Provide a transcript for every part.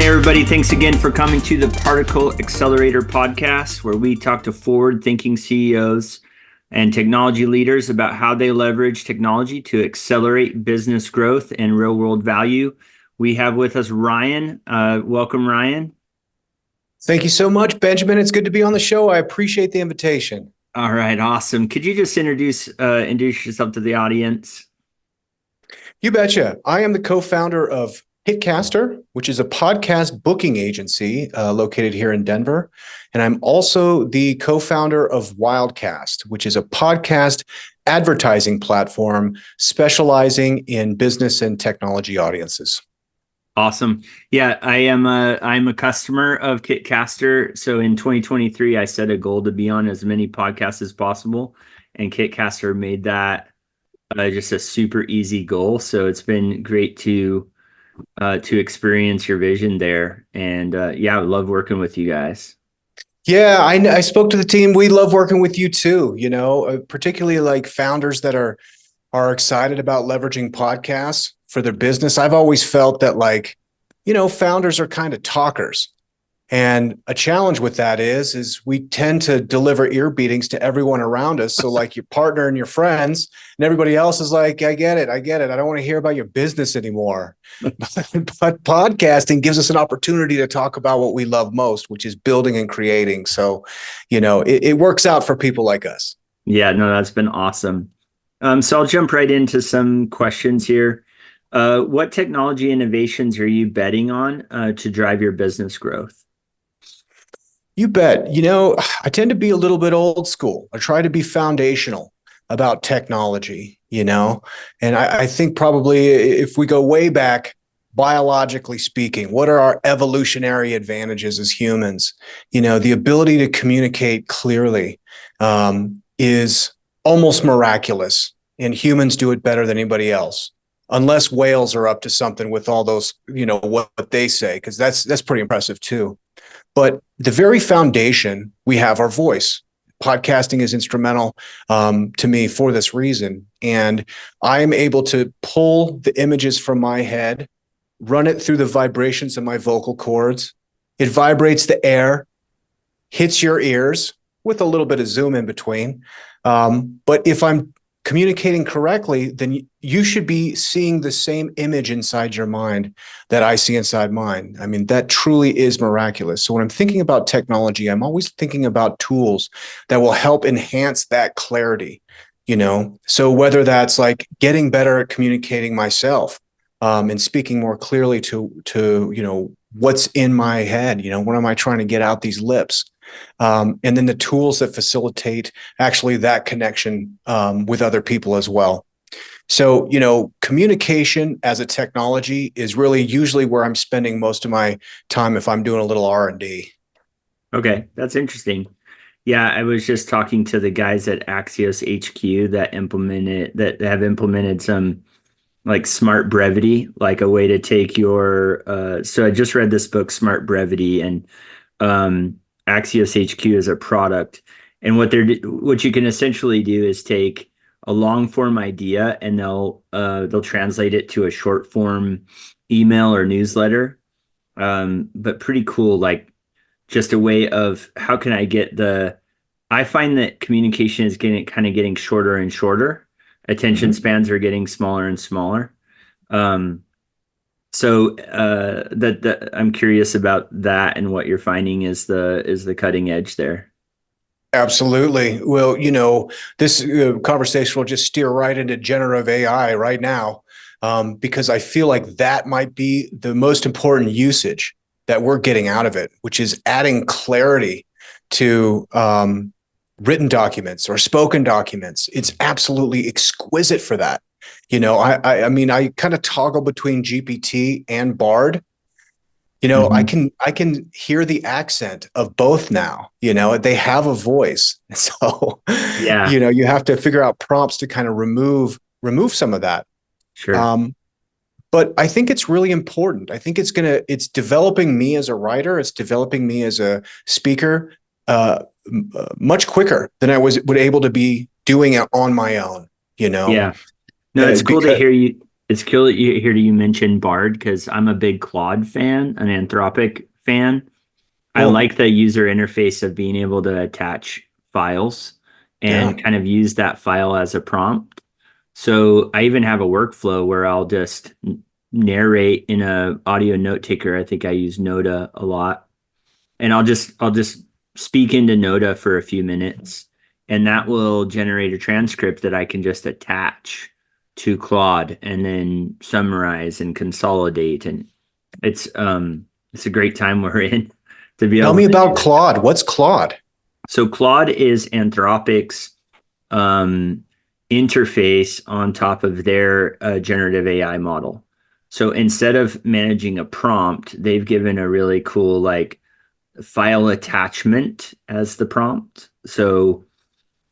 Hey, everybody. Thanks again for coming to the Particle Accelerator podcast, where we talk to forward-thinking CEOs and technology leaders about how they leverage technology to accelerate business growth and real-world value. We have with us Ryan. Welcome, Ryan. Thank you so much, Benjamin. It's good to be on the show. I appreciate the invitation. All right, awesome. Could you just introduce yourself to the audience? You betcha. I am the co-founder of kitcaster, which is a podcast booking agency located here in Denver. And I'm also the co-founder of Wildcast, which is a podcast advertising platform specializing in business and technology audiences. Awesome. Yeah, I'm a customer of kitcaster. So in 2023, I set a goal to be on as many podcasts as possible. And kitcaster made that just a super easy goal. So it's been great to experience your vision there. And I love working with you guys. Yeah, I spoke to the team. We love working with you too, particularly like founders that are excited about leveraging podcasts for their business. I've always felt that founders are kind of talkers. And a challenge with that is we tend to deliver ear beatings to everyone around us. So like your partner and your friends and everybody else is like, I get it. I don't want to hear about your business anymore. But podcasting gives us an opportunity to talk about what we love most, which is building and creating. So, it works out for people like us. Yeah, no, that's been awesome. So I'll jump right into some questions here. What technology innovations are you betting on to drive your business growth? You bet. I tend to be a little bit old school. I try to be foundational about technology, and I think probably if we go way back, biologically speaking, what are our evolutionary advantages as humans? The ability to communicate clearly is almost miraculous, and humans do it better than anybody else. Unless whales are up to something with all those, what they say, because that's pretty impressive too. But the very foundation we have our voice. Podcasting is instrumental to me for this reason. And I'm able to pull the images from my head, run it through the vibrations of my vocal cords. It vibrates the air, hits your ears with a little bit of zoom in between. But if I'm communicating correctly, then you should be seeing the same image inside your mind that I see inside mine. I mean, that truly is miraculous. So when I'm thinking about technology, I'm always thinking about tools that will help enhance that clarity, So whether that's like getting better at communicating myself and speaking more clearly to what's in my head, what am I trying to get out these lips? And then the tools that facilitate actually that connection with other people as well. So, communication as a technology is really usually where I'm spending most of my time if I'm doing a little R&D. Okay, that's interesting. Yeah, I was just talking to the guys at Axios HQ that have implemented some like smart brevity, like a way to take your so I just read this book, Smart Brevity, and Axios HQ is a product, and what you can essentially do is take a long form idea and they'll translate it to a short form email or newsletter, but pretty cool, like just a way of how can I find that communication is getting shorter and shorter. Attention spans are getting smaller and smaller. So I'm curious about that and what you're finding is the cutting edge there. Absolutely. Well, this conversation will just steer right into generative AI right now, because I feel like that might be the most important usage that we're getting out of it, which is adding clarity to written documents or spoken documents. It's absolutely exquisite for that. I mean, I kind of toggle between GPT and Bard. I can hear the accent of both now. They have a voice. So, yeah, you have to figure out prompts to kind of remove some of that. Sure. But I think it's really important. I think it's developing me as a writer. It's developing me as a speaker much quicker than I would able to be doing it on my own. Yeah. No, it's cool to hear you. It's cool that you mention Bard because I'm a big Claude fan, an Anthropic fan. I Cool. like the user interface of being able to attach files Yeah. and kind of use that file as a prompt. So I even have a workflow where I'll just narrate in a audio note taker. I think I use Noda a lot, and I'll just speak into Noda for a few minutes, and that will generate a transcript that I can just attach to Claude and then summarize and consolidate. And it's a great time we're in to be Tell able me to do about that. Claude. What's Claude? So Claude is Anthropic's um, interface on top of their generative AI model. So instead of managing a prompt, they've given a really cool like file attachment as the prompt. So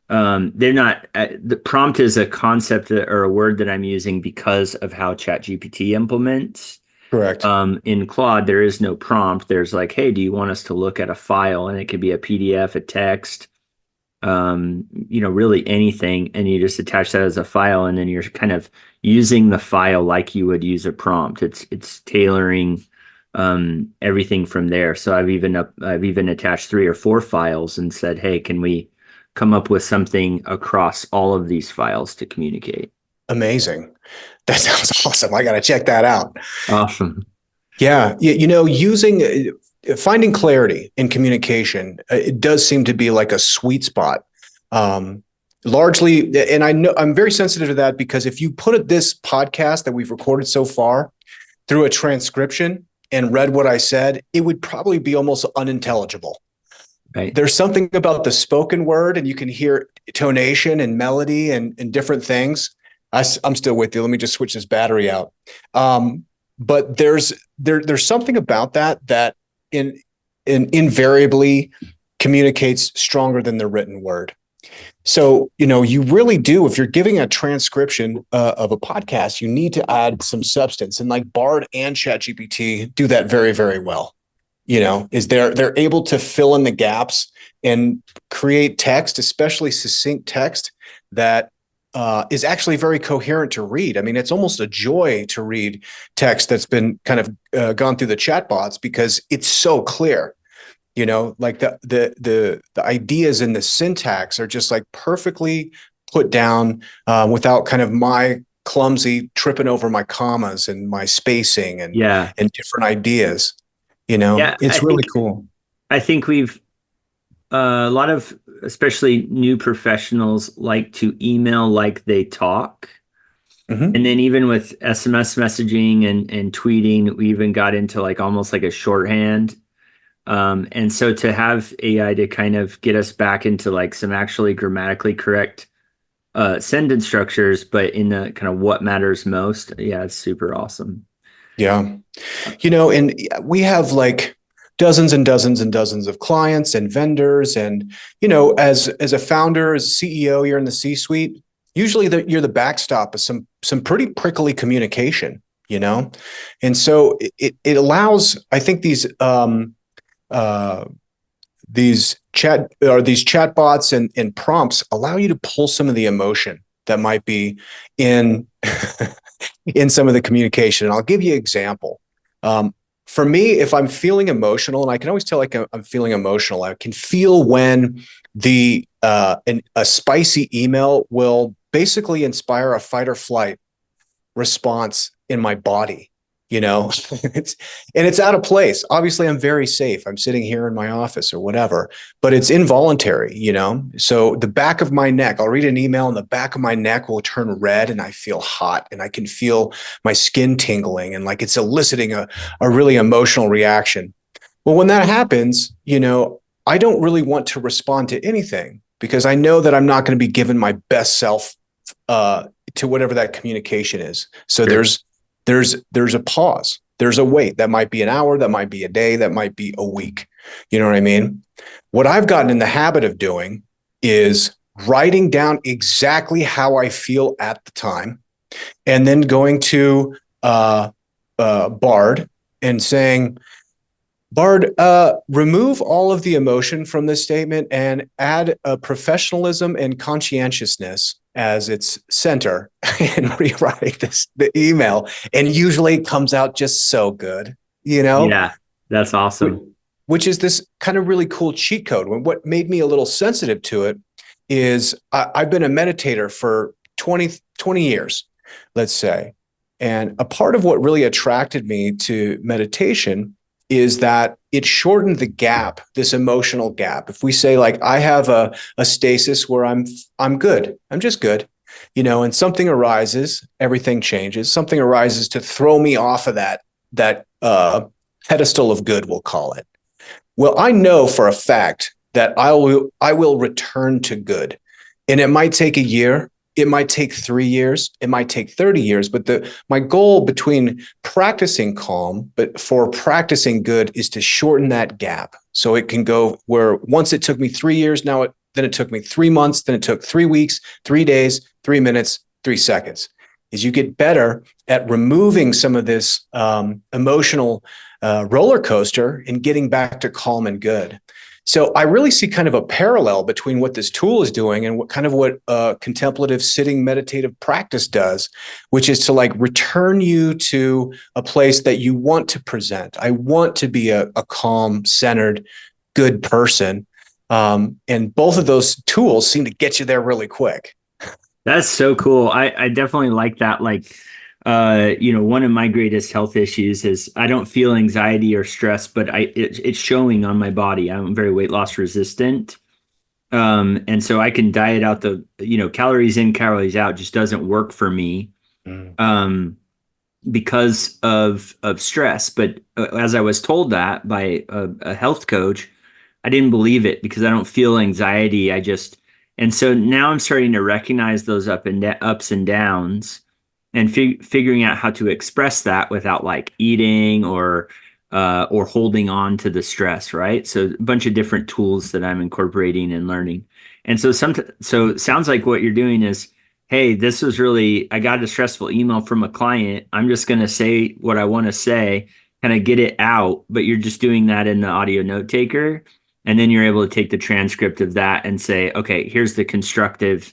they're not the prompt is a concept or a word that I'm using because of how ChatGPT implements. Correct. In Claude, there is no prompt. There's like, hey, do you want us to look at a file? And it could be a PDF, a text, really anything, and you just attach that as a file, and then you're kind of using the file like you would use a prompt. It's tailoring everything from there. So I've even attached 3 or 4 files and said, hey, can we come up with something across all of these files to communicate? Amazing. That sounds awesome. I got to check that out. Awesome. Yeah. Using finding clarity in communication, it does seem to be like a sweet spot. Um, Largely, and I know I'm very sensitive to that because if you put this podcast that we've recorded so far through a transcription and read what I said, it would probably be almost unintelligible. Right. There's something about the spoken word, and you can hear tonation and melody and different things. I'm still with you. Let me just switch this battery out. But there's something about that in invariably communicates stronger than the written word. So, you really do, if you're giving a transcription of a podcast, you need to add some substance. And like Bard and ChatGPT do that very, very well. Is they're able to fill in the gaps and create text, especially succinct text that is actually very coherent to read. I mean, it's almost a joy to read text that's been kind of gone through the chatbots because it's so clear. Like the ideas and the syntax are just like perfectly put down without kind of my clumsy tripping over my commas and my spacing Yeah. and different ideas. Yeah. I It's really think cool. I think we've a lot of especially new professionals like to email like they talk. Hmm. And then even with SMS messaging and tweeting, we even got into like almost like a shorthand. And so to have AI to kind of get us back into like some actually grammatically correct sentence structures, but in the kind of what matters most, yeah, it's super awesome. Yeah. And we have like dozens and dozens and dozens of clients and vendors. And, as a founder, as a CEO, you're in the C-suite, usually you're the backstop of some pretty prickly communication, And so it allows, I think uh, these chat bots and prompts allow you to pull some of the emotion that might be in in some of the communication. And I'll give you an example. For me, if I'm feeling emotional, and I can always tell like I'm feeling emotional, I can feel when a spicy email will basically inspire a fight or flight response in my body. it's it's out of place. Obviously, I'm very safe. I'm sitting here in my office or whatever, but it's involuntary. So the back of my neck, I'll read an email and the back of my neck will turn red and I feel hot and I can feel my skin tingling and like it's eliciting a really emotional reaction. Well, when that happens, I don't really want to respond to anything because I know that I'm not going to be given my best self to whatever that communication is. So Sure. there's a pause. There's a wait. That might be an hour, that might be a day, that might be a week. You know what I mean? What I've gotten in the habit of doing is writing down exactly how I feel at the time and then going to Bard and saying, Bard, remove all of the emotion from this statement and add a professionalism and conscientiousness as its center and rewrite the email. And usually it comes out just so good, you know, Yeah, that's awesome. which is this kind of really cool cheat code. What made me a little sensitive to it is I've been a meditator for 20 years, let's say. And a part of what really attracted me to meditation is that it shortened the gap, this emotional gap. If we say like I have a stasis where I'm good, I'm just good, and something arises, everything changes. Something arises to throw me off of that pedestal of good, we'll call it. Well, I know for a fact that I will return to good. And it might take a year, it might take 3 years, it might take 30 years, but my goal between practicing calm but for practicing good is to shorten that gap. So it can go where once it took me 3 years, then it took me 3 months, then it took 3 weeks, 3 days, 3 minutes, 3 seconds. Is you get better at removing some of this emotional roller coaster and getting back to calm and good. So I really see kind of a parallel between what this tool is doing and what contemplative sitting meditative practice does, which is to like return you to a place that you want to present. I want to be a calm, centered, good person. And both of those tools seem to get you there really quick. That's so cool. I definitely like that. Like, one of my greatest health issues is I don't feel anxiety or stress, but it's showing on my body. I'm very weight loss resistant. And so I can diet out calories in, calories out just doesn't work for me. Mm. Because of stress. But as I was told that by a health coach, I didn't believe it because I don't feel anxiety. And so now I'm starting to recognize those ups and downs and figuring out how to express that without like eating or holding on to the stress, right? So a bunch of different tools that I'm incorporating and learning. And so it sounds like what you're doing is, hey, I got a stressful email from a client. I'm just going to say what I want to say, kind of get it out, but you're just doing that in the audio note taker. And then you're able to take the transcript of that and say, okay, here's the constructive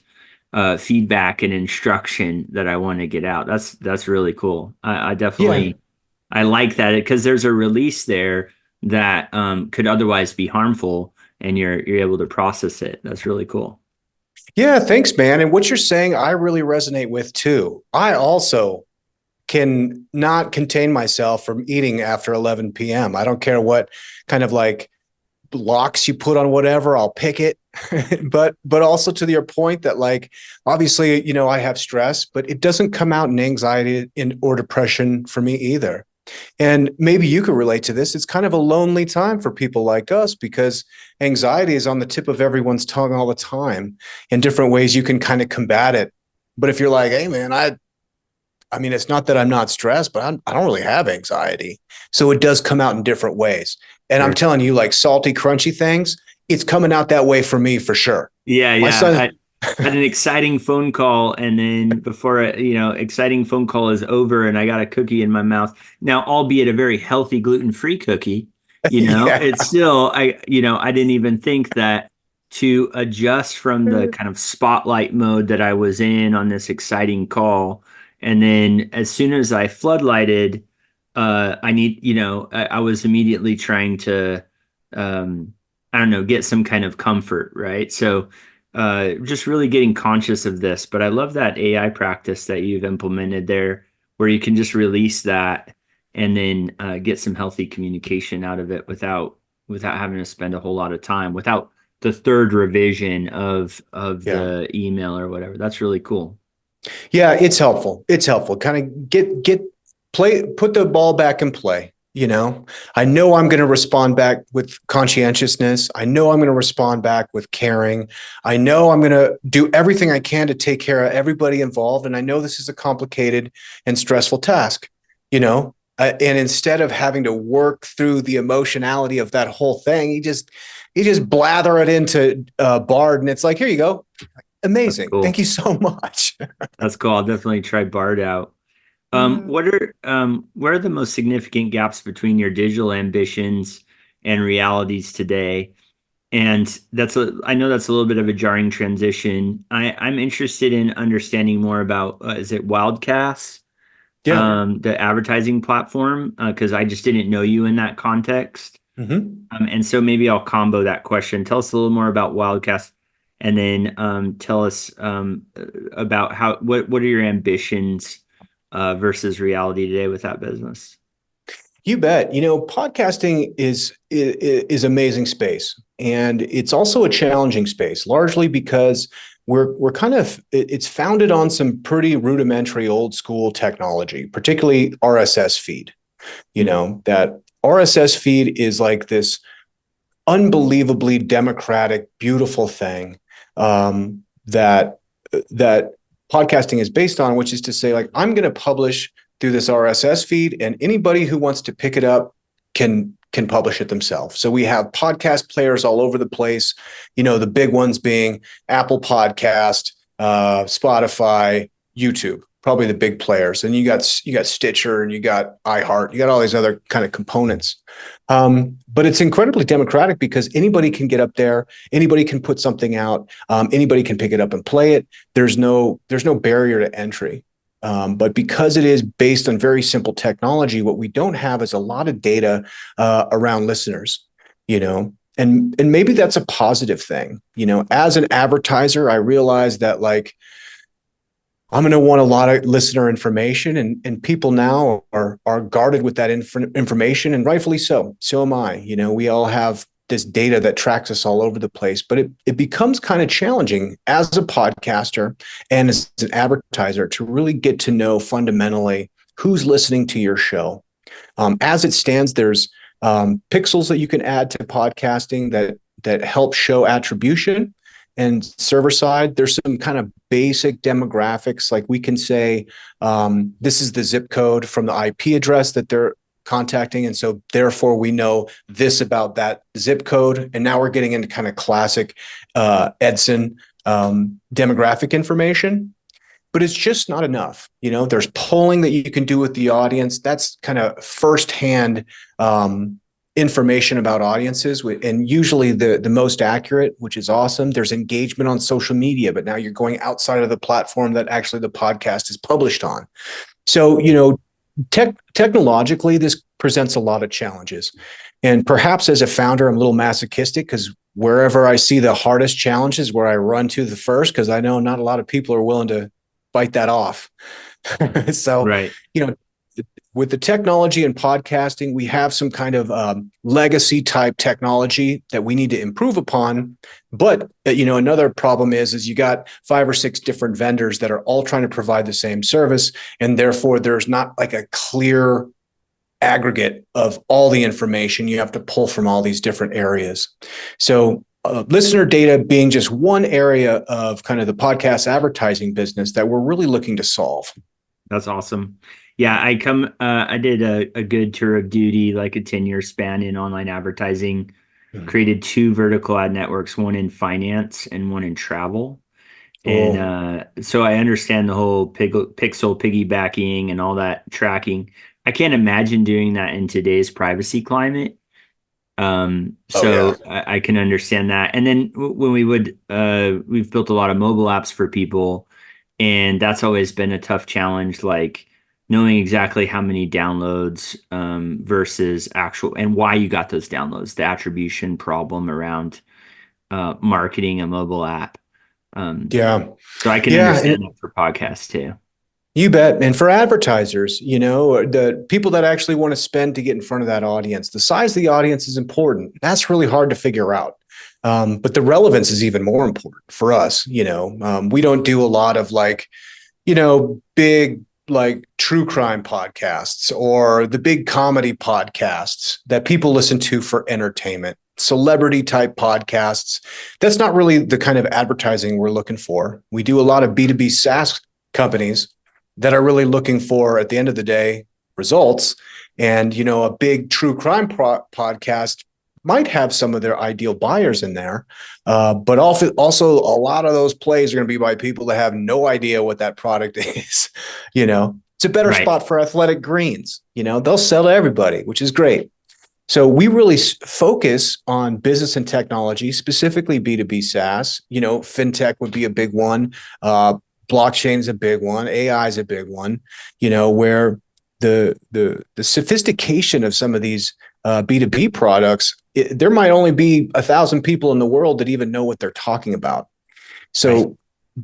feedback and instruction that I want to get out. That's really cool. I definitely, Yeah. I like that because there's a release there that could otherwise be harmful, and you're able to process it. That's really cool. Yeah, thanks, man. And what you're saying, I really resonate with too. I also can not contain myself from eating after 11 p.m. I don't care what kind of like locks you put on whatever, I'll pick it. but also to your point that like obviously, I have stress, but it doesn't come out in anxiety or depression for me either. And maybe you could relate to this. It's kind of a lonely time for people like us because anxiety is on the tip of everyone's tongue all the time in different ways you can kind of combat it. But if you're like, hey man, I mean, it's not that I'm not stressed, but I don't really have anxiety. So it does come out in different ways. And I'm Sure. telling you, like salty, crunchy things, it's coming out that way for me for sure. Yeah, My yeah. son, I had an exciting phone call, and then before exciting phone call is over, and I got a cookie in my mouth. Now, albeit a very healthy gluten-free cookie, yeah, it's still I didn't even think that to adjust from the kind of spotlight mode that I was in on this exciting call, and then as soon as I floodlighted, I was immediately trying to, I don't know, get some kind of comfort, right? So just really getting conscious of this. But I love that AI practice that you've implemented there, where you can just release that and then get some healthy communication out of it without having to spend a whole lot of time, without the third revision of yeah. the email or whatever. That's really cool. Yeah, it's helpful. It's helpful. Kind of put the ball back in play. I know I'm going to respond back with conscientiousness. I know I'm going to respond back with caring. I know I'm going to do everything I can to take care of everybody involved. And I know this is a complicated and stressful task, and instead of having to work through the emotionality of that whole thing, you just blather it into Bard, and it's like, here you go. That's Amazing. Thank cool. you so much. That's cool. I'll definitely try Bard out. What are the most significant gaps between your digital ambitions and realities today. And I know that's a little bit of a jarring transition. I'm interested in understanding more about, is it Wildcast, Yeah. the advertising platform? Because I just didn't know you in that context. Hmm. And so maybe I'll combo that question. Tell us a little more about Wildcast, and then tell us about what are your ambitions versus reality today with that business. You bet. Podcasting is amazing space, and it's also a challenging space, largely because we're kind of it's founded on some pretty rudimentary old school technology, particularly RSS feed. That RSS feed is like this unbelievably democratic, beautiful thing that podcasting is based on, which is to say, like, I'm going to publish through this RSS feed, and anybody who wants to pick it up can publish it themselves. So we have podcast players all over the place. The big ones being Apple Podcast, Spotify, YouTube, probably the big players. And you got Stitcher, and you got iHeart, you got all these other kind of components. But it's incredibly democratic because anybody can get up there, anybody can put something out, anybody can pick it up and play it. There's no barrier to entry. But because it is based on very simple technology, what we don't have is a lot of data around listeners, and maybe that's a positive thing. As an advertiser, I realize that, like, I'm going to want a lot of listener information, and people now are guarded with that information, and rightfully so. So am I. We all have this data that tracks us all over the place, but it becomes kind of challenging as a podcaster and as an advertiser to really get to know fundamentally who's listening to your show. As it stands, there's pixels that you can add to podcasting that help show attribution. And server side, there's some kind of basic demographics, like we can say this is the zip code from the IP address that they're contacting, and so therefore we know this about that zip code. And now we're getting into kind of classic Edson demographic information, but it's just not enough. There's polling that you can do with the audience. That's kind of firsthand information about audiences, and usually the most accurate, which is awesome. There's engagement on social media, but now you're going outside of the platform that actually the podcast is published on. So, technologically, this presents a lot of challenges. And perhaps as a founder, I'm a little masochistic because wherever I see the hardest challenges, where I run to the first, because I know not a lot of people are willing to bite that off. So, Right. With the technology and podcasting, we have some kind of legacy type technology that we need to improve upon. But another problem is you got 5 or 6 different vendors that are all trying to provide the same service, and therefore there's not like a clear aggregate of all the information. You have to pull from all these different areas. So listener data being just one area of kind of the podcast advertising business that we're really looking to solve. That's awesome. Yeah, I did a good tour of duty, like a 10-year span in online advertising, created 2 vertical ad networks, one in finance and one in travel. And so I understand the whole pixel piggybacking and all that tracking. I can't imagine doing that in today's privacy climate. I can understand that. And then when we've built a lot of mobile apps for people, and that's always been a tough challenge, like knowing exactly how many downloads versus actual, and why you got those downloads, the attribution problem around marketing a mobile app. So I can understand that for podcasts too. You bet. And for advertisers, the people that actually want to spend to get in front of that audience, the size of the audience is important. That's really hard to figure out. But the relevance is even more important for us. We don't do a lot of big, like true crime podcasts or the big comedy podcasts that people listen to for entertainment, celebrity type podcasts. That's not really the kind of advertising we're looking for. We do a lot of B2B SaaS companies that are really looking for, at the end of the day, results. And, a big true crime podcast might have some of their ideal buyers in there. But also a lot of those plays are going to be by people that have no idea what that product is. It's a better spot for athletic greens. They'll sell to everybody, which is great. So we really focus on business and technology, specifically B2B SaaS. Fintech would be a big one. Blockchain is a big one. AI is a big one. Where the sophistication of some of these B2B products, there might only be 1,000 people in the world that even know what they're talking about. Right. So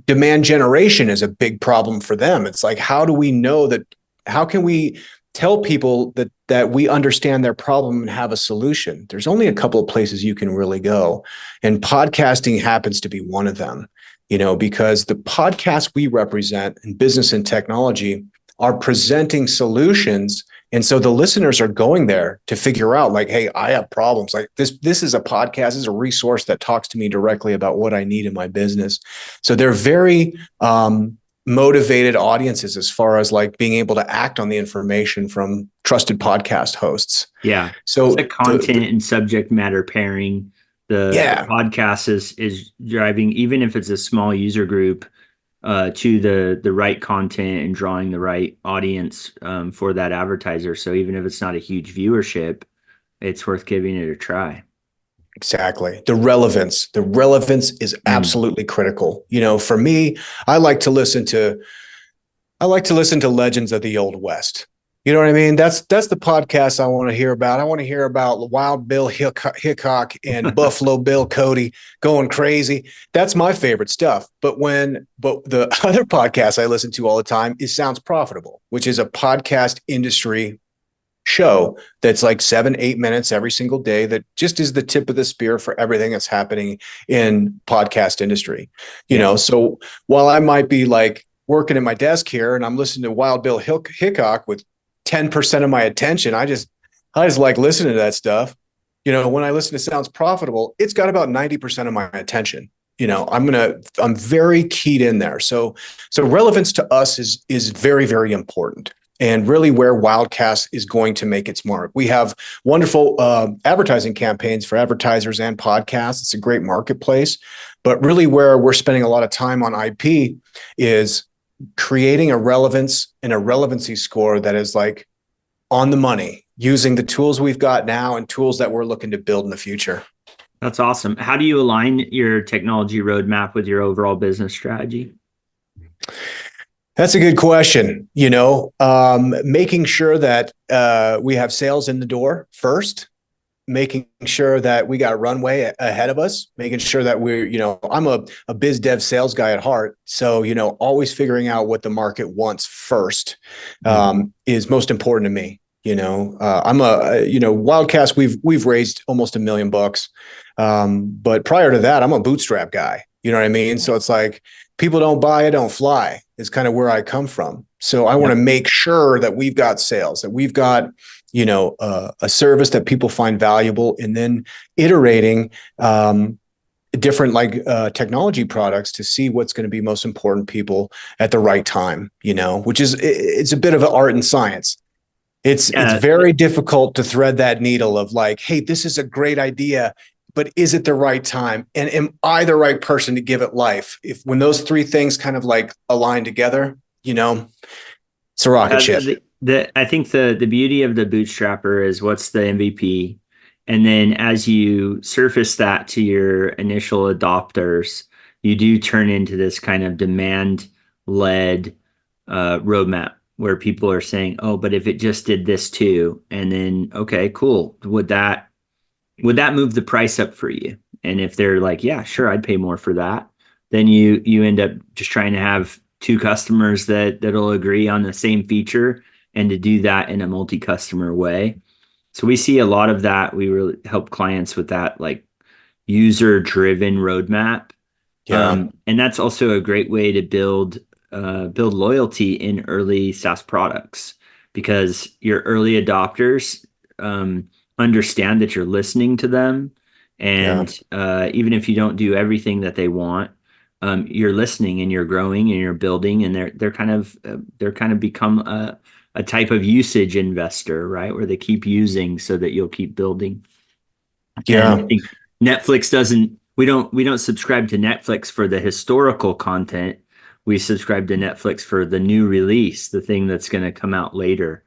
demand generation is a big problem for them. It's like, how do we know that? How can we tell people that we understand their problem and have a solution? There's only a couple of places you can really go, and podcasting happens to be one of them. Because the podcasts we represent in business and technology are presenting solutions. And so the listeners are going there to figure out, like, hey, I have problems. Like this is a podcast, this is a resource that talks to me directly about what I need in my business. So they're very motivated audiences as far as like being able to act on the information from trusted podcast hosts. Yeah. So it's like content and subject matter pairing. The podcast is driving, even if it's a small user group, to the right content and drawing the right audience for that advertiser. So even if it's not a huge viewership, it's worth giving it a try. Exactly. The relevance is absolutely critical. For me, I like to listen to Legends of the Old West. You know what I mean? That's the podcast I want to hear about. I want to hear about Wild Bill Hickok and Buffalo Bill Cody going crazy. That's my favorite stuff. But the other podcast I listen to all the time is Sounds Profitable, which is a podcast industry show that's like 7-8 minutes every single day that just is the tip of the spear for everything that's happening in podcast industry. So while I might be like working at my desk here and I'm listening to Wild Bill Hickok with 10% of my attention, I just like listening to that stuff. When I listen to Sounds Profitable, it's got about 90% of my attention. I'm very keyed in there. So relevance to us is very, very important, and really where Wildcast is going to make its mark. We have wonderful advertising campaigns for advertisers and podcasts. It's a great marketplace, but really where we're spending a lot of time on IP is creating a relevance and a relevancy score that is like on the money, using the tools we've got now and tools that we're looking to build in the future. That's awesome. How do you align your technology roadmap with your overall business strategy? That's a good question. Making sure that we have sales in the door first, making sure that we got runway ahead of us, making sure that I'm a biz dev sales guy at heart. So, always figuring out what the market wants first is most important to me. I'm Wildcast, we've raised almost $1 million. But prior to that, I'm a bootstrap guy. You know what I mean? So it's like, people don't buy, I don't fly is kind of where I come from. So I want to make sure that we've got sales, that we've got, a service that people find valuable, and then iterating different technology products to see what's going to be most important to people at the right time, which is, it's a bit of an art and science. It's very difficult to thread that needle of like, hey, this is a great idea, but is it the right time? And am I the right person to give it life? When those three things kind of like align together, it's a rocket ship. I think the beauty of the bootstrapper is what's the MVP. And then as you surface that to your initial adopters, you do turn into this kind of demand-led roadmap where people are saying, oh, but if it just did this too, and then, okay, cool. Would that move the price up for you? And if they're like, yeah, sure, I'd pay more for that, then you end up just trying to have two customers that'll agree on the same feature, and to do that in a multi-customer way. So we see a lot of that. We really help clients with that, like user-driven roadmap. And that's also a great way to build loyalty in early SaaS products, because your early adopters understand that you're listening to them, and even if you don't do everything that they want, you're listening and you're growing and you're building, and they're kind of become a type of usage investor, right? Where they keep using so that you'll keep building. Yeah. And I think Netflix we don't subscribe to Netflix for the historical content. We subscribe to Netflix for the new release, the thing that's going to come out later.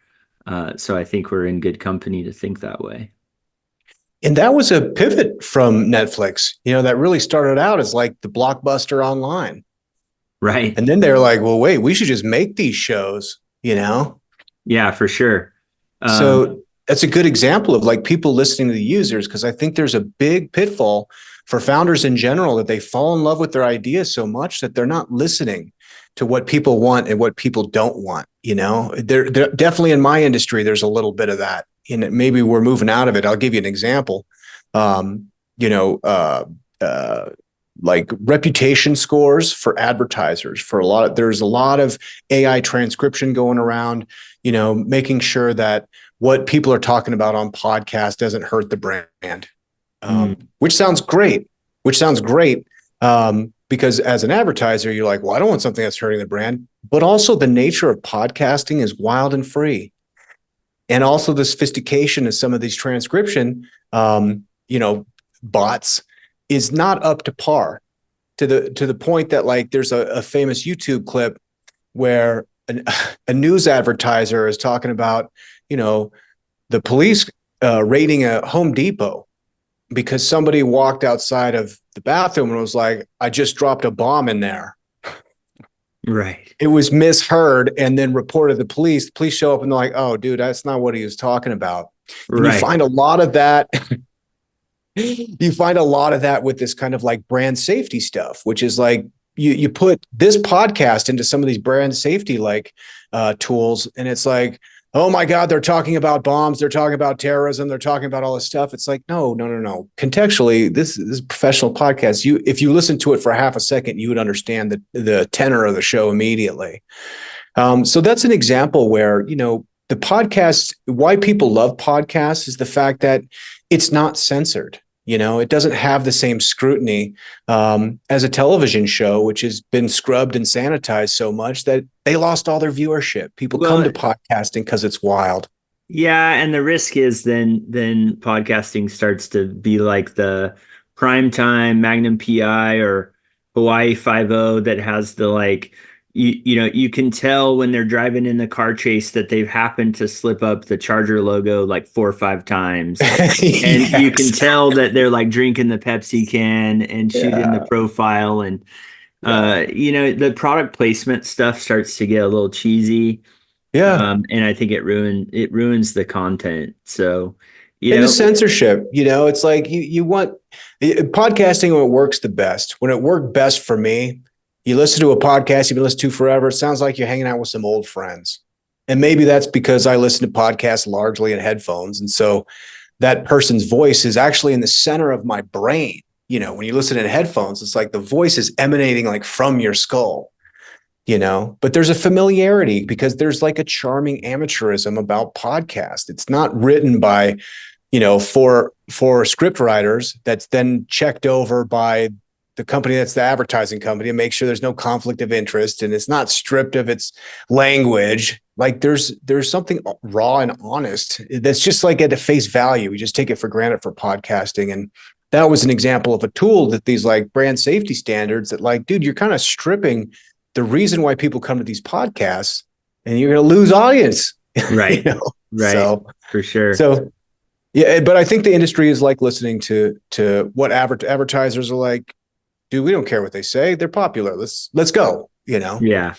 So I think we're in good company to think that way. And that was a pivot from Netflix, that really started out as like the blockbuster online. Right. And then they're like, well, wait, we should just make these shows. Yeah, for sure. So that's a good example of like people listening to the users, because I think there's a big pitfall for founders in general that they fall in love with their ideas so much that they're not listening to what people want and what people don't want. They're definitely in my industry, there's a little bit of that. And maybe we're moving out of it. I'll give you an example. Um, you know, uh, uh, like reputation scores for advertisers there's a lot of AI transcription going around, making sure that what people are talking about on podcast doesn't hurt the brand, which sounds great, because as an advertiser, you're like, well, I don't want something that's hurting the brand, but also the nature of podcasting is wild and free. And also the sophistication of some of these transcription, bots is not up to par, to the point that like there's a famous YouTube clip where a news advertiser is talking about, the police raiding a Home Depot because somebody walked outside of the bathroom and was like, I just dropped a bomb in there. Right. It was misheard and then reported to the police. The police show up and they're like, oh, dude, that's not what he was talking about. And Right. you find a lot of that. You find a lot of that with this kind of like brand safety stuff, which is like you put this podcast into some of these brand safety like tools, and it's like, oh my God, they're talking about bombs, they're talking about terrorism, they're talking about all this stuff. It's like, no. Contextually, this is a professional podcast. If you listen to it for half a second, you would understand the tenor of the show immediately. So that's an example where, the podcast, why people love podcasts is the fact that it's not censored. It doesn't have the same scrutiny as a television show, which has been scrubbed and sanitized so much that they lost all their viewership. People come to podcasting because it's wild. Yeah, and the risk is then podcasting starts to be like the primetime Magnum PI or Hawaii 5-0 that has the like you can tell when they're driving in the car chase that they've happened to slip up the Charger logo like 4 or 5 times. And Yes. you can tell that they're like drinking the Pepsi can and shooting the profile. And the product placement stuff starts to get a little cheesy. Yeah. And I think it ruins the content. So, And the censorship, it's like you want podcasting when it works the best. When it worked best for me, you listen to a podcast you've been listening to forever. It sounds like you're hanging out with some old friends. And maybe that's because I listen to podcasts largely in headphones. And so that person's voice is actually in the center of my brain. When you listen in headphones, it's like the voice is emanating like from your skull, but there's a familiarity because there's like a charming amateurism about podcast. It's not written by, for script writers that's then checked over by the company that's the advertising company and make sure there's no conflict of interest, and it's not stripped of its language. Like there's something raw and honest that's just like at a face value. We just take it for granted for podcasting. And that was an example of a tool that these like brand safety standards that like, dude, you're kind of stripping the reason why people come to these podcasts, and you're going to lose audience. Right. Right. So for sure. So yeah, but I think the industry is like listening to what advertisers are like. Dude, we don't care what they say. They're popular. Let's go, Yeah.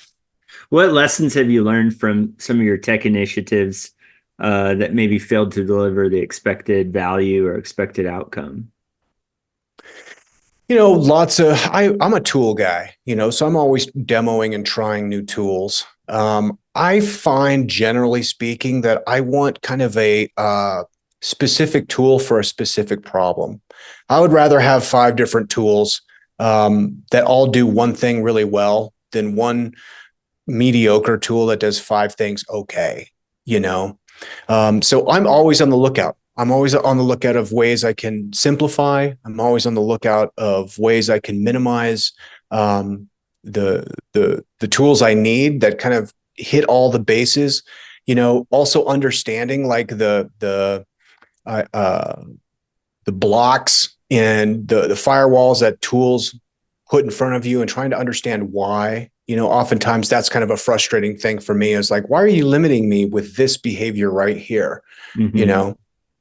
What lessons have you learned from some of your tech initiatives that maybe failed to deliver the expected value or expected outcome? I'm a tool guy, so I'm always demoing and trying new tools. I find, generally speaking, that I want kind of a specific tool for a specific problem. I would rather have 5 different tools that all do one thing really well than one mediocre tool that does 5 things okay, So I'm always on the lookout. I'm always on the lookout of ways I can simplify. I'm always on the lookout of ways I can minimize the tools I need that kind of hit all the bases. Also understanding like the blocks and the firewalls that tools put in front of you, and trying to understand why. Oftentimes that's kind of a frustrating thing for me, is like, why are you limiting me with this behavior right here? Mm-hmm.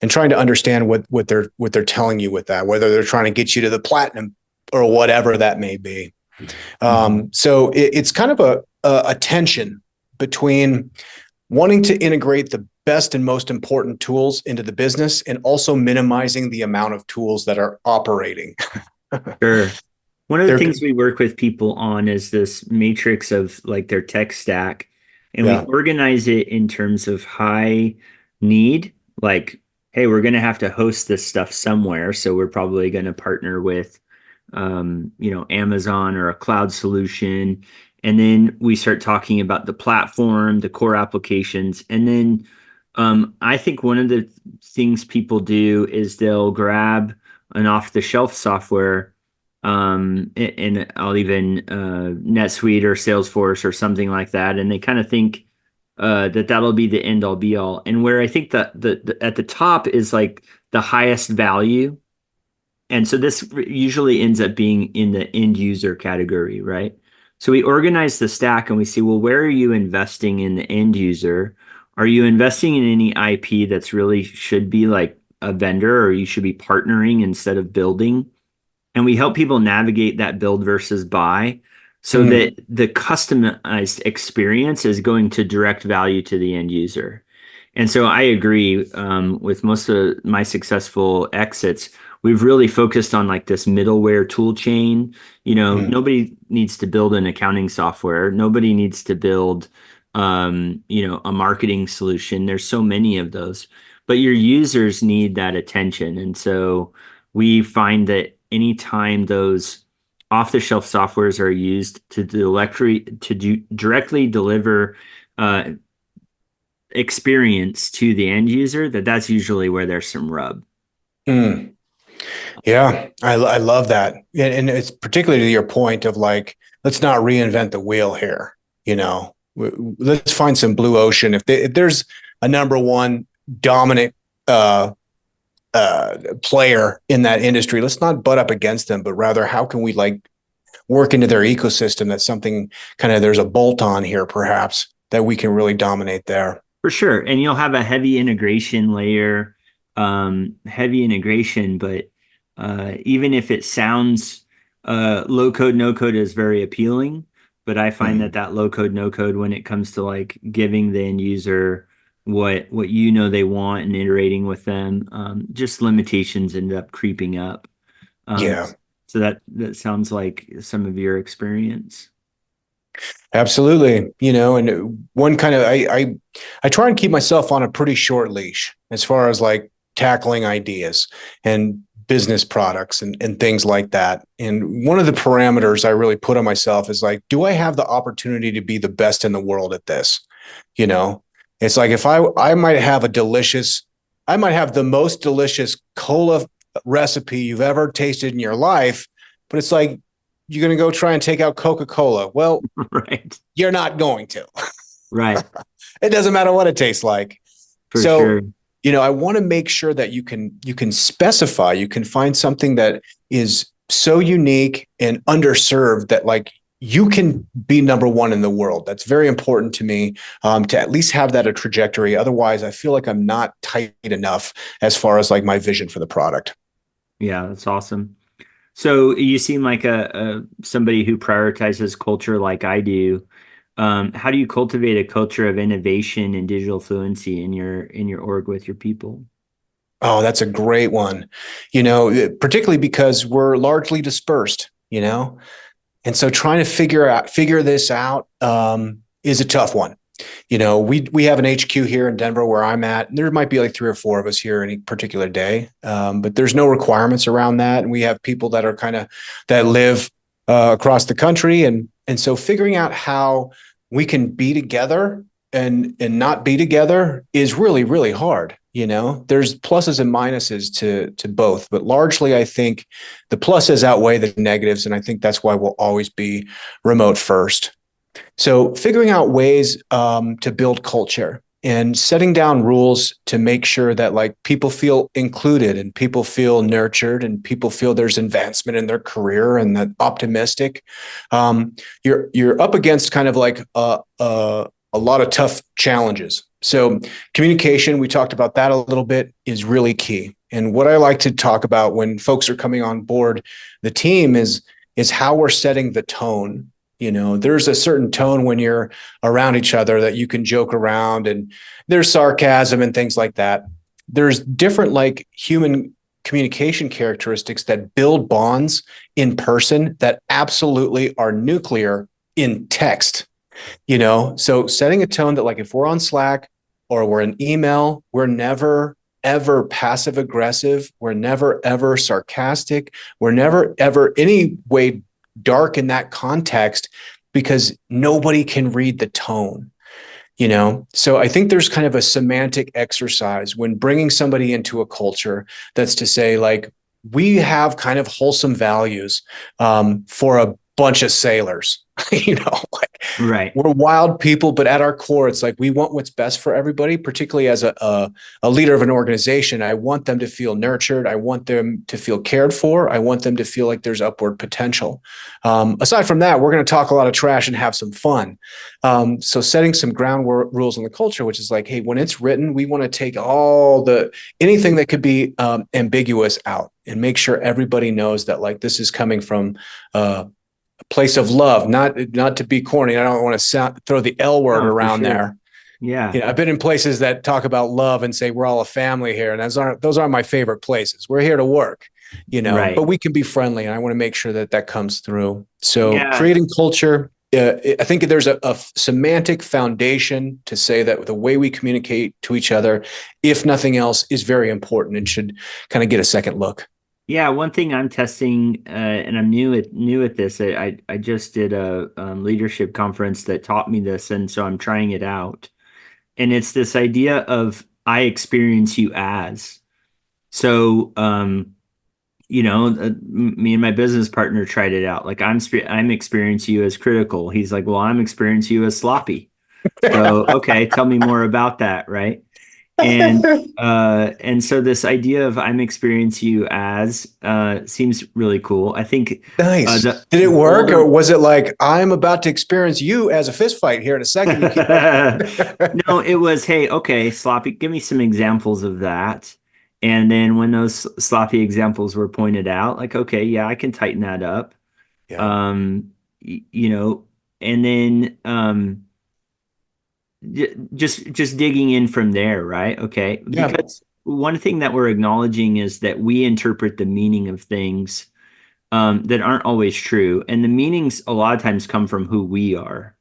and trying to understand what they're telling you with that, whether they're trying to get you to the platinum or whatever that may be. So it's kind of a tension between wanting to integrate the best and most important tools into the business and also minimizing the amount of tools that are operating. Sure. One of the They're, things we work with people on is this matrix of like their tech stack, and we yeah. organize it in terms of high need, like, hey, we're going to have to host this stuff somewhere, so we're probably going to partner with, Amazon or a cloud solution, and then we start talking about the platform, the core applications, and then I think one of the things people do is they'll grab an off-the-shelf software, and I'll even NetSuite or Salesforce or something like that, and they kind of think that that'll be the end all be all. And where I think that the at the top is like the highest value, and so this usually ends up being in the end user category, right? So we organize the stack and we see, well, where are you investing in the end user? Are you investing in any IP that's really should be like a vendor, or you should be partnering instead of building? And we help people navigate that build versus buy so Mm, that the customized experience is going to direct value to the end user. And so I agree, with most of my successful exits. We've really focused on like this middleware tool chain. mm, Nobody needs to build an accounting software. Nobody needs to build, a marketing solution. There's so many of those, but your users need that attention. And so we find that anytime those off-the-shelf softwares are used directly deliver uh, experience to the end user, that's usually where there's some rub. mm. Yeah, I love that. And it's particularly to your point of like, let's not reinvent the wheel here. Let's find some blue ocean. If there's a number one dominant uh, player in that industry, let's not butt up against them, but rather how can we like work into their ecosystem? That's something kind of, there's a bolt on here perhaps that we can really dominate there. For sure. And you'll have a heavy integration layer, heavy integration, but even if it sounds low code, no code is very appealing. But I find that Mm, that low code, no code, when it comes to like giving the end user what they want and iterating with them, just limitations end up creeping up. Um, yeah. so that sounds like some of your experience. Absolutely. And one kind of I try and keep myself on a pretty short leash as far as like tackling ideas and business products and things like that. And one of the parameters I really put on myself is like, do I have the opportunity to be the best in the world at this? You know, it's like if I I might have the most delicious cola recipe you've ever tasted in your life, but it's like you're going to go try and take out Coca-Cola. Well, Right. you're not going to. Right. It doesn't matter what it tastes like. For So, sure. I want to make sure that you can specify, you can find something that is so unique and underserved that like you can be number one in the world. That's very important to me, to at least have that a trajectory. Otherwise, I feel like I'm not tight enough as far as like my vision for the product. Yeah, that's awesome. So you seem like a somebody who prioritizes culture like I do. How do you cultivate a culture of innovation and digital fluency in your org with your people? Oh, that's a great one. Particularly because we're largely dispersed, and so trying to figure this out is a tough one. We have an HQ here in Denver where I'm at, and there might be like three or four of us here any particular day, but there's no requirements around that, and we have people that are that live across the country, and so figuring out how we can be together and not be together is really really hard. There's pluses and minuses to both, but largely I think the pluses outweigh the negatives, and I think that's why we'll always be remote first. So figuring out ways to build culture and setting down rules to make sure that like people feel included and people feel nurtured and people feel there's advancement in their career and that optimistic. You're up against kind of like a lot of tough challenges. So communication, we talked about that a little bit, is really key. And what I like to talk about when folks are coming on board the team is how we're setting the tone. There's a certain tone when you're around each other that you can joke around, and there's sarcasm and things like that. There's different like human communication characteristics that build bonds in person that absolutely are nuclear in text. So setting a tone that, like, if we're on Slack or we're in email, we're never ever passive aggressive, we're never ever sarcastic, we're never ever any way dark in that context, because nobody can read the tone. So I think there's kind of a semantic exercise when bringing somebody into a culture, that's to say, like, we have kind of wholesome values for a bunch of sailors. Like, Right. we're wild people, but at our core, it's like we want what's best for everybody, particularly as a leader of an organization. I want them to feel nurtured. I want them to feel cared for. I want them to feel like there's upward potential. Aside from that, we're going to talk a lot of trash and have some fun. So setting some ground rules in the culture, which is like, hey, when it's written, we want to take anything that could be ambiguous out and make sure everybody knows that, like, this is coming from place of love, not to be corny. I don't want to throw the L word around there. Yeah. I've been in places that talk about love and say we're all a family here, and those aren't my favorite places. We're here to work, Right. but we can be friendly, and I want to make sure that comes through. So Yeah. creating culture, I think there's a semantic foundation to say that the way we communicate to each other, if nothing else, is very important and should kind of get a second look. Yeah, one thing I'm testing, and I'm new at this. I just did a leadership conference that taught me this, and so I'm trying it out. And it's this idea of I experience you as. So, me and my business partner tried it out. Like, I'm experiencing you as critical. He's like, well, I'm experiencing you as sloppy. So, okay, tell me more about that, right? And so this idea of I'm experiencing you as seems really cool. I think Nice. the Did it work, older or was it like, I'm about to experience you as a fist fight here in a second? no, it was, hey, okay, sloppy, give me some examples of that. And then when those sloppy examples were pointed out, like, okay, yeah, I can tighten that up. Yeah. Um, and then just digging in from there, right? Okay, Yeah. because one thing that we're acknowledging is that we interpret the meaning of things that aren't always true, and the meanings a lot of times come from who we are.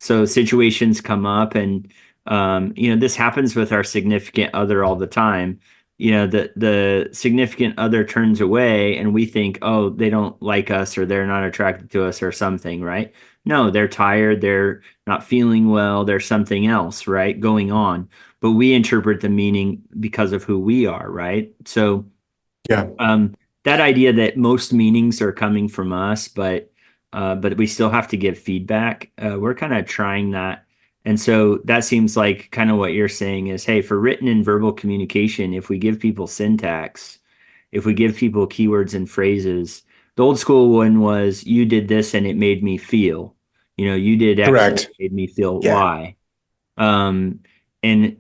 So situations come up, and this happens with our significant other all the time. The significant other turns away, and we think, oh, they don't like us, or they're not attracted to us, or something, right? No, they're tired, they're not feeling well, there's something else, right, going on. But we interpret the meaning because of who we are, right? So Yeah. that idea that most meanings are coming from us, but we still have to give feedback. We're kind of trying that. And so that seems like kind of what you're saying is, hey, for written and verbal communication, if we give people syntax, if we give people keywords and phrases, the old school one was, you did this and it made me feel, you did X and it Correct. made me feel Yeah. Y. Um, and,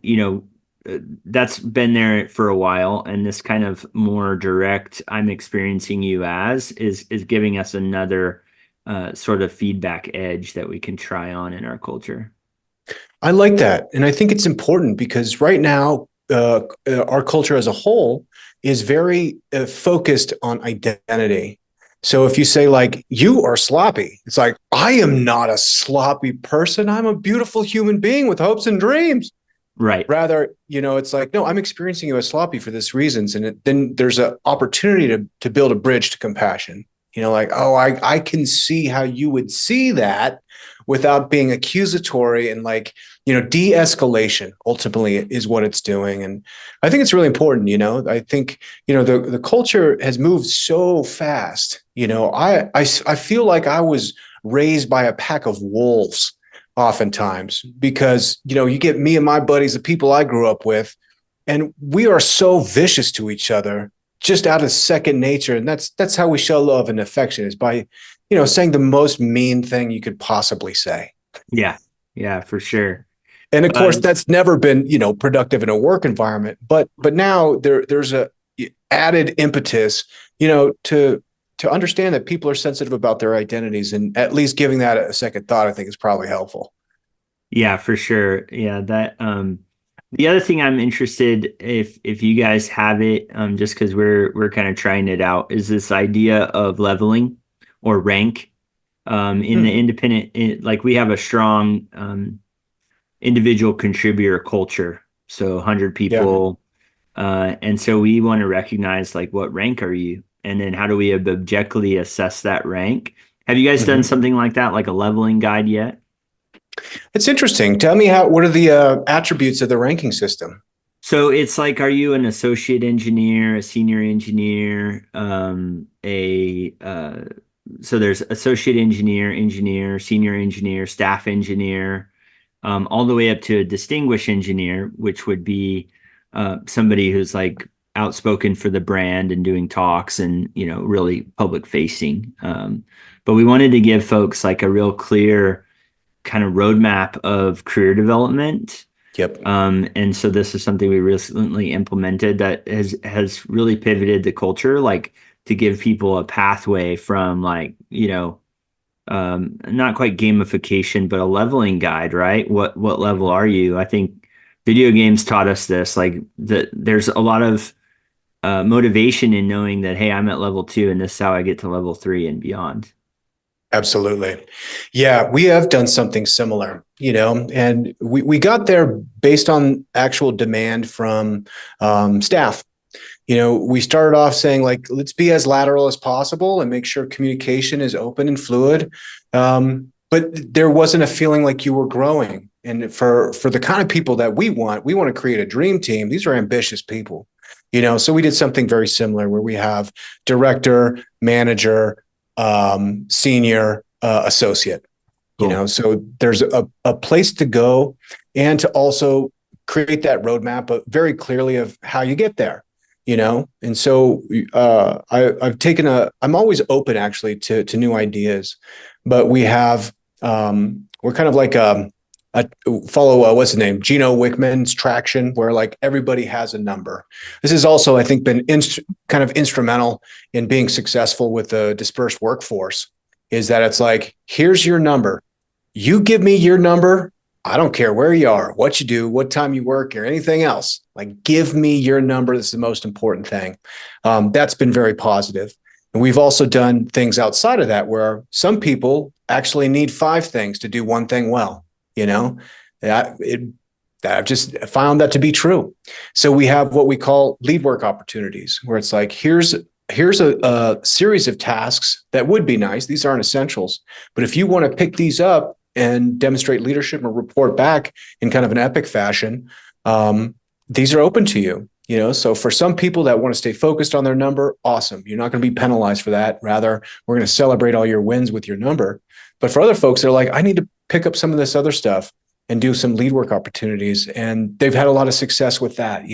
that's been there for a while. And this kind of more direct, I'm experiencing you as, is giving us another sort of feedback edge that we can try on in our culture. I like that. And I think it's important because right now, our culture as a whole is very focused on identity. So if you say, like, you are sloppy, it's like, I am not a sloppy person. I'm a beautiful human being with hopes and dreams. Right. Rather, it's like, no, I'm experiencing you as sloppy for this reasons. And then there's an opportunity to build a bridge to compassion. Like, oh, I can see how you would see that without being accusatory, and, like, de-escalation ultimately is what it's doing. And I think it's really important. I think, the culture has moved so fast. I feel like I was raised by a pack of wolves oftentimes, because, you get me and my buddies, the people I grew up with, and we are so vicious to each other just out of second nature. And that's how we show love and affection, is by, saying the most mean thing you could possibly say. Yeah. Yeah, for sure. And of Uh, course, that's never been, productive in a work environment. But now there's a added impetus, to understand that people are sensitive about their identities, and at least giving that a second thought, I think, is probably helpful. yeah, for sure. Yeah, that the other thing I'm interested if you guys have it, just because we're kind of trying it out, is this idea of leveling or rank. In the Hmm. like we have a strong individual contributor culture, so 100 Yeah. people, and so we want to recognize like what rank are you, and then how do we objectively assess that rank? Have you guys done Mhm. something like that, like a leveling guide yet? It's interesting. Tell me what are the attributes of the ranking system? So it's like, are you an associate engineer, a senior engineer, so there's associate engineer, engineer, senior engineer, staff engineer, all the way up to a distinguished engineer, which would be somebody who's like outspoken for the brand and doing talks and really public facing. But we wanted to give folks like a real clear kind of roadmap of career development. Yep. And so this is something we recently implemented that has really pivoted the culture, like to give people a pathway from like, not quite gamification, but a leveling guide, right? What level Mhm. are you? I think video games taught us this, like that there's a lot of motivation in knowing that, hey, I'm at level 2 and this is how I get to level 3 and beyond. Absolutely. Yeah, we have done something similar, and we got there based on actual demand from staff. We started off saying, like, let's be as lateral as possible and make sure communication is open and fluid. But there wasn't a feeling like you were growing. And for the kind of people that we want to create a dream team. These are ambitious people, so we did something very similar where we have director, manager, senior, associate, Cool. so there's a place to go and to also create that roadmap, but very clearly of how you get there. And so I'm always open actually to new ideas, but we're kind of like a follow what's the name, Gino Wickman's traction, where like everybody has a number. This has also, I think, been kind of instrumental in being successful with the dispersed workforce, is that it's like, here's your number, you give me your number. I don't care where you are, what you do, what time you work, or anything else. Like, give me your number. That's the most important thing. That's been very positive. And we've also done things outside of that where some people actually need 5 things to do one thing well. You know, that it, I've just found that to be true. So we have what we call lead work opportunities, where it's like, here's a series of tasks that would be nice. These aren't essentials, but if you want to pick these up and demonstrate leadership or report back in kind of an epic fashion, these are open to you. So for some people that want to stay focused on their number, awesome. You're not going to be penalized for that. Rather, we're going to celebrate all your wins with your number. But for other folks, they're like, I need to pick up some of this other stuff and do some lead work opportunities. And they've had a lot of success with that.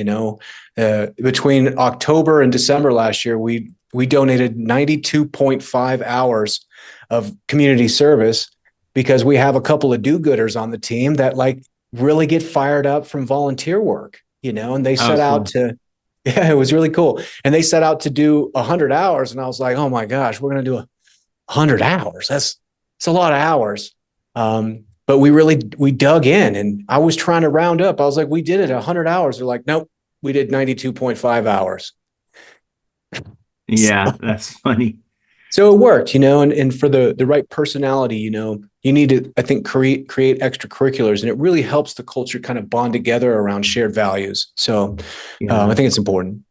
Between October and December last year, we donated 92.5 hours of community service because we have a couple of do-gooders on the team that like really get fired up from volunteer work, and they Oh, set out cool. to, yeah, it was really cool. And they set out to do 100 hours. And I was like, oh my gosh, we're going to do 100 hours. It's a lot of hours. But we dug in, and I was trying to round up. I was like, we did it 100 hours. They're like, nope, we did 92.5 hours. Yeah, that's funny. So it worked, and for the right personality, you need to, I think, create extracurriculars, and it really helps the culture kind of bond together around shared values. So I Yeah. think it's important.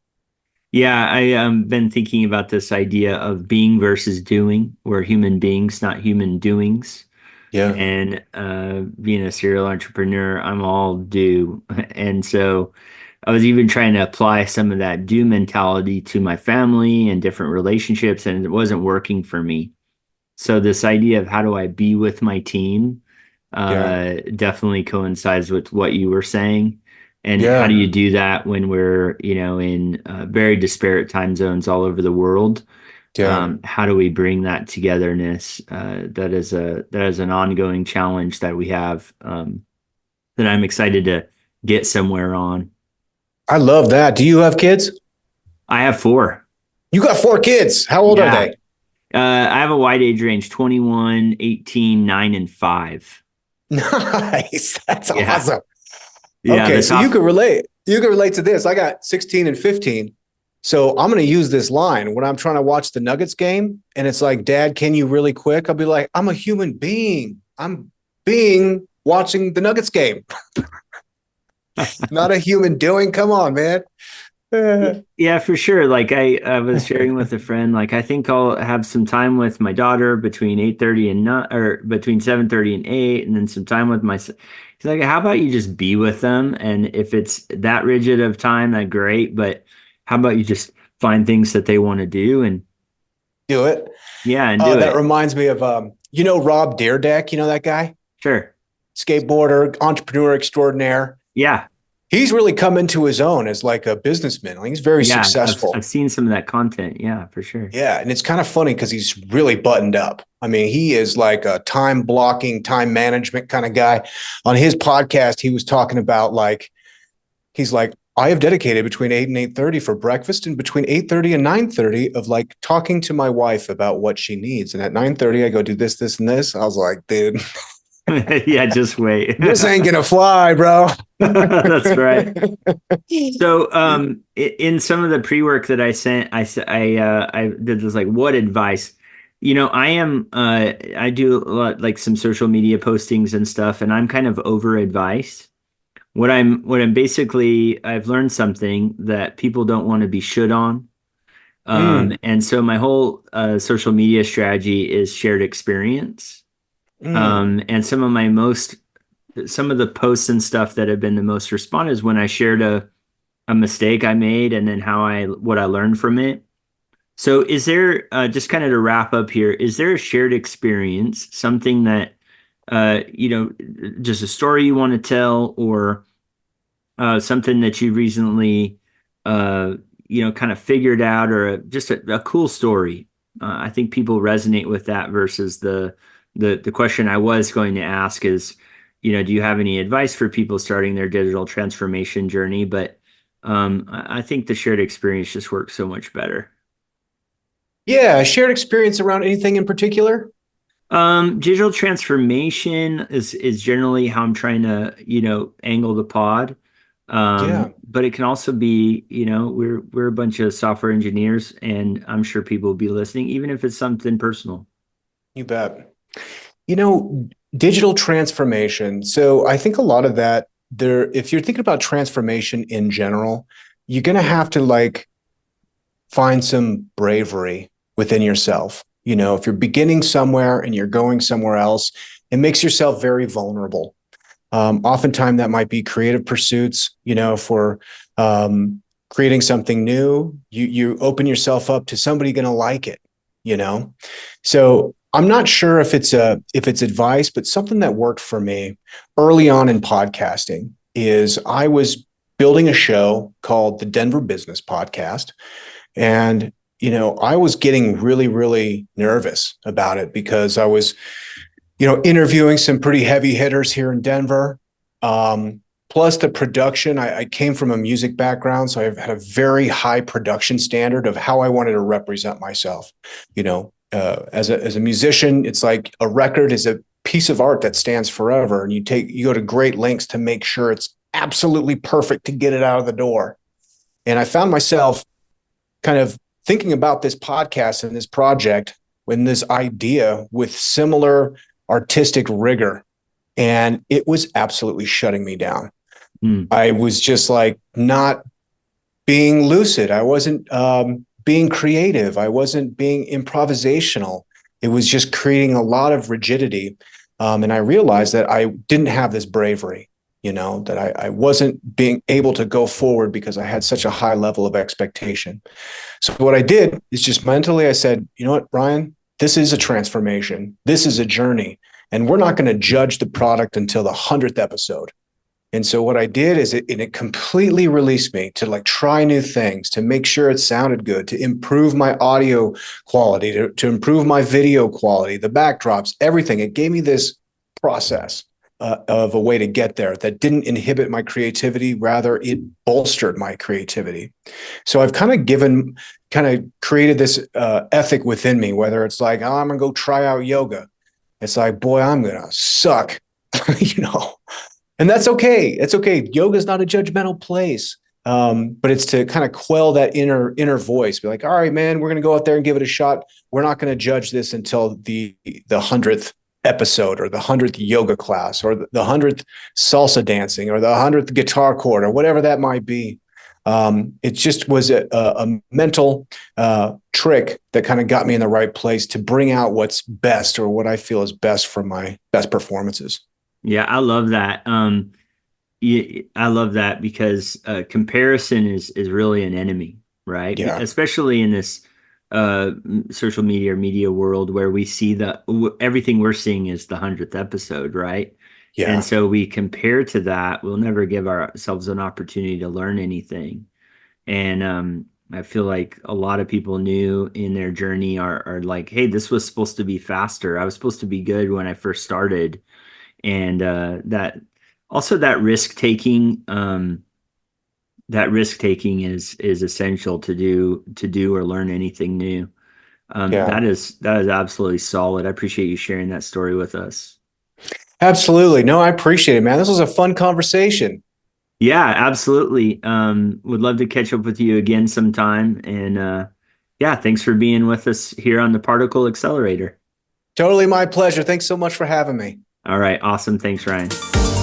Yeah, I been thinking about this idea of being versus doing. We're human beings, not human doings. Yeah. And being a serial entrepreneur, I'm all do. And so I was even trying to apply some of that do mentality to my family and different relationships, and it wasn't working for me. So this idea of how do I be with my team Yeah. definitely coincides with what you were saying. And how do Yeah. you do that when we're, in very disparate time zones all over the world? Yeah. How do we bring that togetherness? That is an ongoing challenge that we have. that I'm excited to get somewhere on. I love that. Do you have kids? I have four. You got four kids. How old are Yeah. they? I have a wide age range: 21, 18, 9, and 5. Nice. That's Yeah. awesome. Yeah. Okay, The so you top. can relate. You can relate to this. I got 16 and 15. So I'm going to use this line when I'm trying to watch the Nuggets game and it's like, Dad, can you really quick? I'll be like, I'm a human being. I'm being watching the Nuggets game, not a human doing. Come on, man. Yeah, for sure. Like I was sharing with a friend, like I think I'll have some time with my daughter between 8:30 and not, or between 7:30 and 8, and then some time with my son. He's like, how about you just be with them? And if it's that rigid of time, that great. But how about you just find things that they want to do and Do it. yeah, and do That it. reminds me of, Rob Deerdeck. You know that guy? Sure. Skateboarder, entrepreneur extraordinaire. Yeah. He's really come into his own as like a businessman. Like, he's very Yeah. successful. I've seen some of that content. Yeah, for sure. Yeah, and it's kind of funny because he's really buttoned up. I mean, he is like a time blocking, time management kind of guy. On his podcast, he was talking about like, he's like, I have dedicated between 8 and 8:30 for breakfast, and between 8:30 and 9:30 of like talking to my wife about what she needs. And at 9:30, I go do this, this, and this. I was like, dude, Yeah, just wait. this ain't gonna fly, bro. That's right. So, in some of the pre-work that I sent, I did this like, what advice? I do a lot like some social media postings and stuff, and I'm kind of over advised. What I'm basically, I've learned something that people don't want to be should on. Mm, And so my whole social media strategy is shared experience. mm, And some of the posts and stuff that have been the most responded is when I shared a mistake I made and then what I learned from it. So is there just kind of to wrap up here, is there a shared experience, something that just a story you want to tell or something that you recently uh kind of figured out or just a cool story? I think people resonate with that versus the question I was going to ask is, do you have any advice for people starting their digital transformation journey? But I think the shared experience just works so much better. yeah, shared experience around anything in particular? Digital transformation is generally how I'm trying to, angle the pod. Yeah, But it can also be, we're a bunch of software engineers, and I'm sure people will be listening, even if it's something personal. you bet. You know, digital transformation. So I think a lot of that there, if you're thinking about transformation in general, you're going to have to like find some bravery within yourself. You know, if you're beginning somewhere and you're going somewhere else, it makes yourself very vulnerable. Oftentimes that might be creative pursuits, for creating something new. You open yourself up to somebody going to like it, you know. So I'm not sure if it's advice, but something that worked for me early on in podcasting is I was building a show called the Denver Business Podcast, and I was getting really, really nervous about it because I was interviewing some pretty heavy hitters here in Denver. Plus the production, I came from a music background, so I've had a very high production standard of how I wanted to represent myself. As a musician, it's like a record is a piece of art that stands forever, and you go to great lengths to make sure it's absolutely perfect to get it out of the door. And I found myself kind of thinking about this podcast and this project when this idea with similar artistic rigor, and it was absolutely shutting me down. Hmm. I was just like not being lucid. I wasn't being creative. I wasn't being improvisational. It was just creating a lot of rigidity. And I realized that I didn't have this bravery, that I wasn't being able to go forward because I had such a high level of expectation. So what I did is just mentally, I said, you know what, Brian, this is a transformation. This is a journey. And we're not going to judge the product until the 100th episode. And so what I did is it completely released me to like try new things, to make sure it sounded good, to improve my audio quality, to improve my video quality, the backdrops, everything. It gave me this process of a way to get there that didn't inhibit my creativity. Rather, it bolstered my creativity. So I've kind of created this ethic within me, whether it's like, oh, I'm going to go try out yoga. It's like, boy, I'm going to suck, you know, and that's okay. It's okay. Yoga is not a judgmental place. But it's to kind of quell that inner voice. Be like, all right, man, we're going to go out there and give it a shot. We're not going to judge this until the 100th episode or the 100th yoga class or the 100th salsa dancing or the 100th guitar chord or whatever that might be. It just was a mental trick that kind of got me in the right place to bring out what's best or what I feel is best from my best performances. Yeah, I love that. Yeah, I love that because comparison is really an enemy, right? Yeah. Especially in this social media or media world where we see everything we're seeing is the 100th episode, right? And Yeah. so we compare to that. We'll never give ourselves an opportunity to learn anything. And I feel like a lot of people new in their journey are like, hey, this was supposed to be faster. I was supposed to be good when I first started. And that also that risk taking is essential to do or learn anything new. Yeah. That is absolutely solid. I appreciate you sharing that story with us. Absolutely. No, I appreciate it, man. This was a fun conversation. Yeah, absolutely. Would love to catch up with you again sometime. And yeah, thanks for being with us here on the Particle Accelerator. Totally my pleasure. Thanks so much for having me. All right, awesome. Thanks, Ryan.